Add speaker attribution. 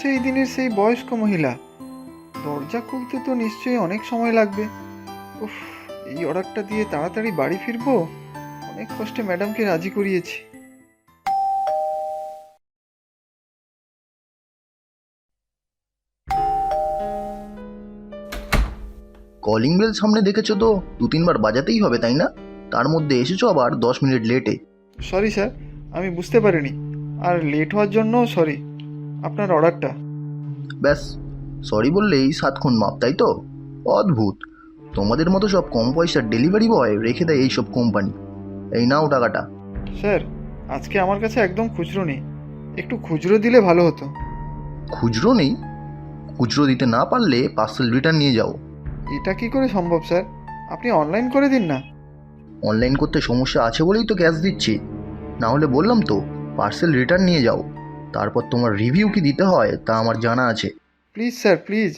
Speaker 1: সেই দিনের সেই বয়স্ক মহিলা। দরজা খুলতে তো নিশ্চয়ই অনেক সময় লাগবে। উফ, এই অর্ডারটা দিয়ে তাড়াতাড়ি বাড়ি ফিরবো। অনেক কষ্টে ম্যাডামকে রাজি করিয়েছি।
Speaker 2: কলিং বেল সামনে দেখেছো তো, 2-3 বার বাজাতেই হবে তাই না? তার মধ্যে এসেছো আবার 10 মিনিট লেটে।
Speaker 1: সরি স্যার, আমি বুঝতে পারিনি। আর লেট হওয়ার জন্যও সরি। আপনার অর্ডারটা।
Speaker 2: ব্যাস, সরি বললেই 7 খুন মাপ, তাই তো? অদ্ভুত, তোমাদের মতো সব কম পয়সার ডেলিভারি বয় রেখে দেয় এইসব কোম্পানি। এই নাও টাকাটা।
Speaker 1: স্যার, আজকে আমার কাছে একদম খুচরো নেই। একটু খুচরো দিলে ভালো হতো।
Speaker 2: খুচরো নেই? খুচরো দিতে না পারলে পার্সেল রিটার্ন নিয়ে যাও।
Speaker 1: এটা কি করে সম্ভব স্যার? আপনি অনলাইন করে দিন না।
Speaker 2: অনলাইন করতে সমস্যা আছে বলেই তো ক্যাশ দিচ্ছি। না হলে বললাম তো, পার্সেল রিটার্ন নিয়ে যাও। তারপর তোমার রিভিউ কি দিতে হয় তা আমার জানা আছে।
Speaker 1: Please sir, please.